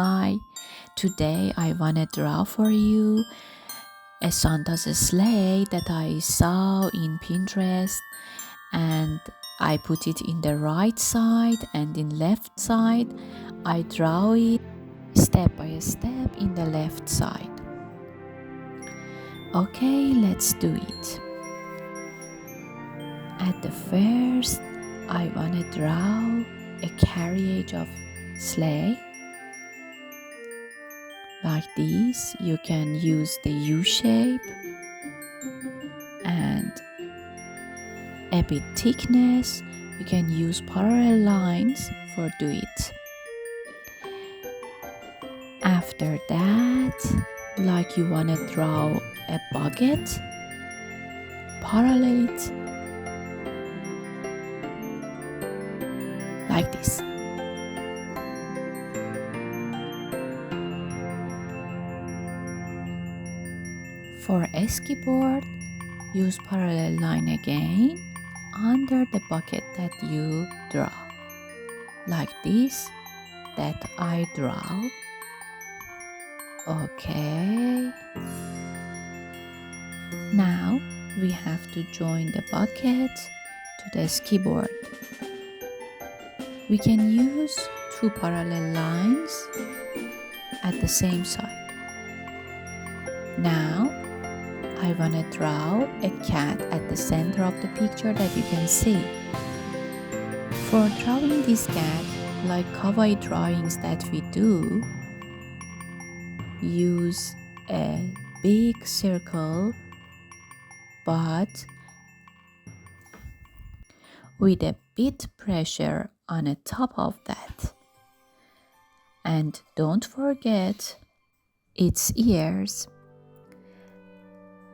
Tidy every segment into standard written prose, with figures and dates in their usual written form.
Hi, today I wanna draw for you a Santa's sleigh that I saw in Pinterest, and I put it in the right side and in left side. I draw it step by step in the left side. Okay, let's do it. At the first, I wanna draw a carriage of sleigh. Like this, you can use the U shape and a bit thickness. You can use parallel lines for do it. After that, like you want to draw a bucket, parallel it like this. For a skateboard, use parallel line again under the bucket that you draw, like this that I draw. Okay. Now we have to join the bucket to the skateboard. We can use two parallel lines at the same side. Now I want to draw a cat at the center of the picture that you can see. For drawing this cat, like kawaii drawings that we do, use a big circle but with a bit pressure on the top of that. And don't forget its ears.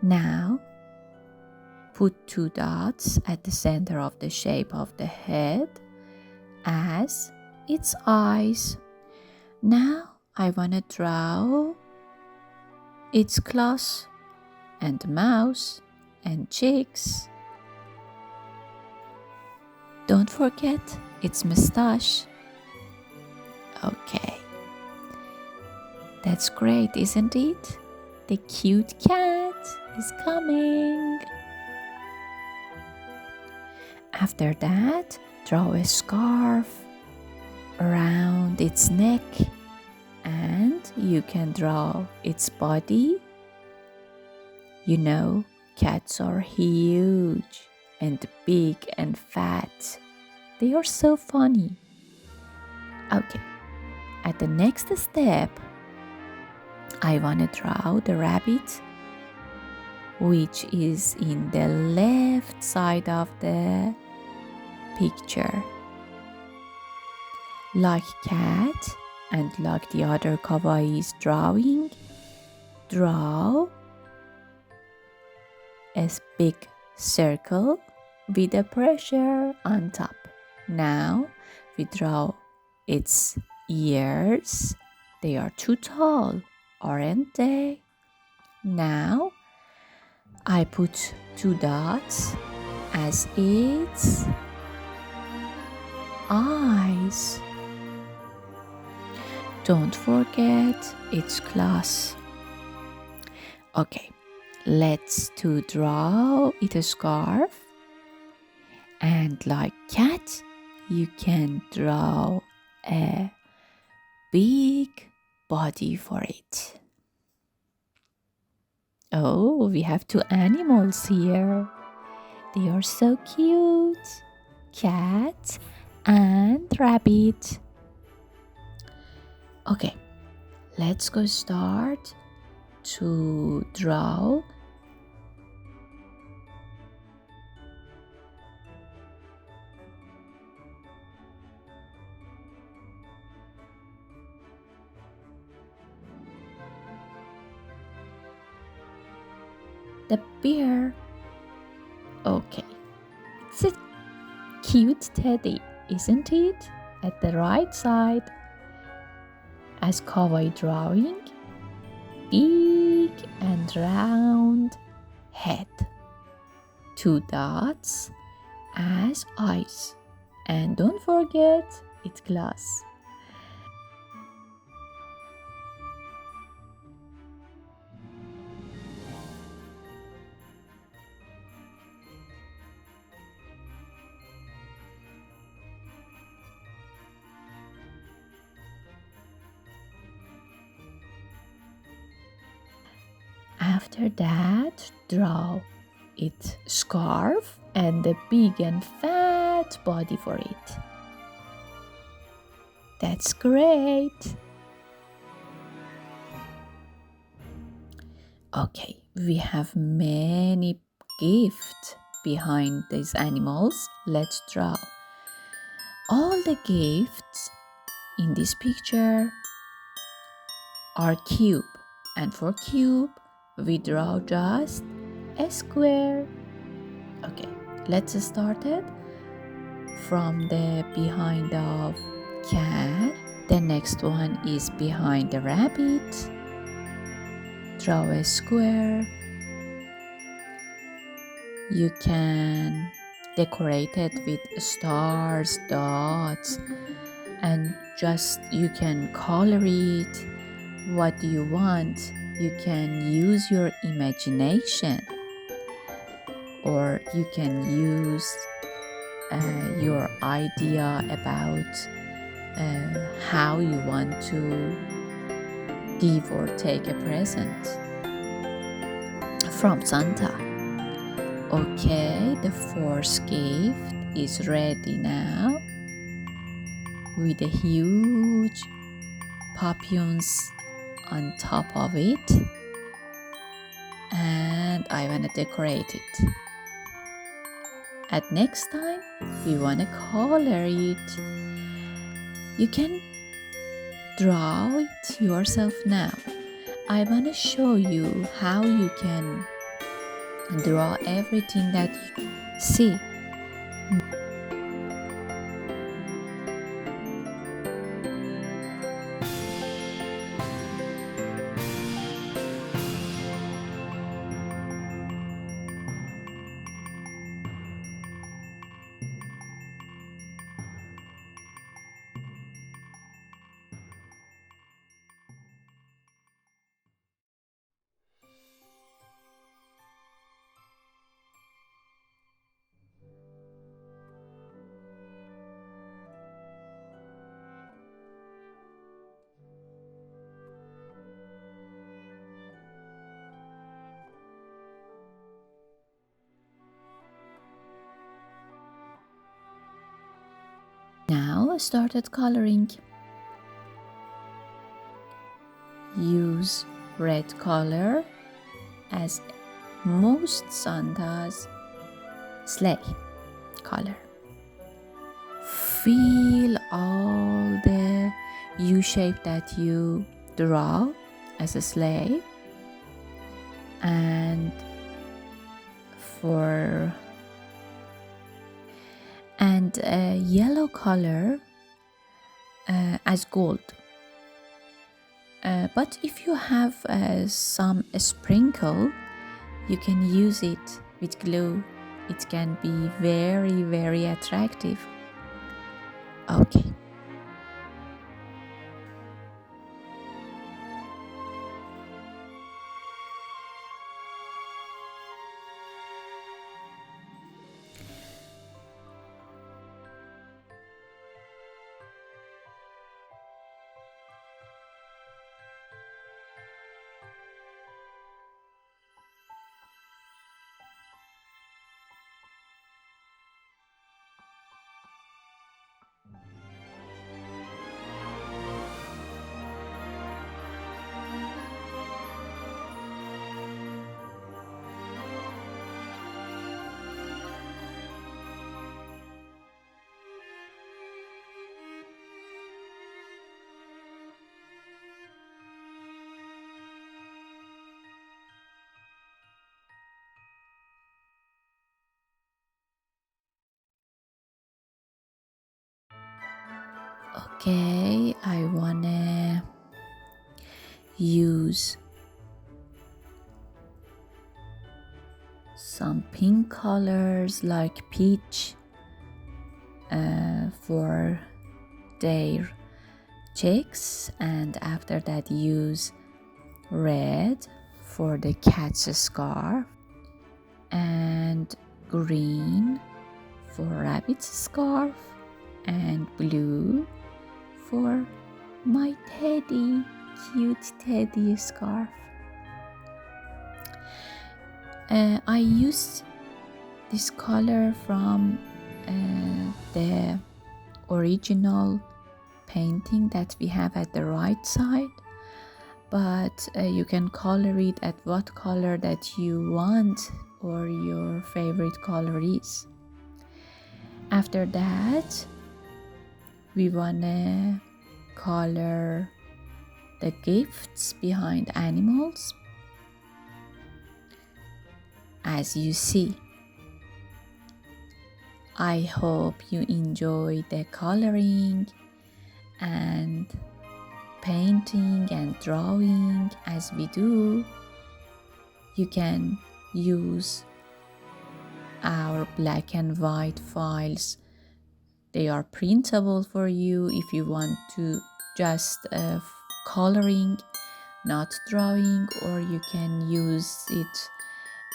Now, put two dots at the center of the shape of the head as its eyes. Now, I want to draw its claws and mouth and cheeks. Don't forget its mustache. Okay. That's great, isn't it? The cute cat is coming. After that, draw a scarf around its neck, and you can draw its body. You know, cats are huge and big and fat. They are so funny. Okay, at the next step, I want to draw the rabbit, which is in the left side of the picture. Like cat and like the other kawaii's drawing, draw a big circle with a pressure on top. Now we draw its ears. They are too tall, aren't they? Now I put two dots as its eyes. Don't forget its claws. Okay, let's to draw it a scarf. And like cat, you can draw a big body for it. Oh, we have two animals here. They are so cute. Cat and rabbit. Okay, let's go start to draw the bear. Okay, it's a cute teddy, isn't it? At the right side, as kawaii drawing, big and round head, two dots as eyes, and don't forget its glass. After that, draw its scarf and a big and fat body for it. That's great. Okay, we have many gifts behind these animals. Let's draw. All the gifts in this picture are cube, and for cube we draw just a square. Okay, let's start it from the behind of cat. The next one is behind the rabbit. Draw a square. You can decorate it with stars, dots, and just you can color it what you want. You can use your imagination, or you can use your idea about how you want to give or take a present from Santa. Okay, the fourth gift is ready now with a huge papillons on top of it, and I want to decorate it. At next time we want to color it. You can draw it yourself now. I want to show you how you can draw everything that you see. Now I started coloring. Use red color as most Santa's sleigh color. Fill all the U shape that you draw as a sleigh, and yellow color as gold. But if you have some sprinkle, you can use it with glue. It can be very, very attractive. Okay. Okay, I wanna use some pink colors like peach for their cheeks, and after that use red for the cat's scarf, and green for rabbit's scarf, and blue for my cute teddy scarf. I used this color from the original painting that we have at the right side, but you can color it at what color that you want or your favorite color is. After that, we wanna color the gifts behind animals. As you see, I hope you enjoy the coloring and painting and drawing as we do. You can use our black and white files. They are printable for you if you want to just coloring, not drawing, or you can use it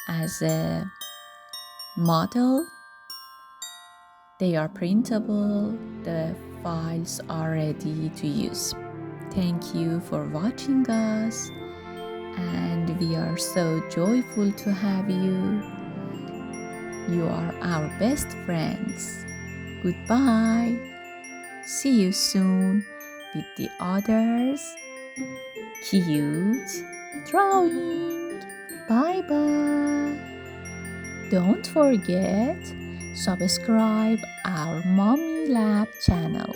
as a model. They are printable. The files are ready to use. Thank you for watching us, and we are so joyful to have you. You are our best friends. Goodbye. See you soon with the others. Cute drawing. Bye bye. Don't forget, subscribe our Mommy Lab channel.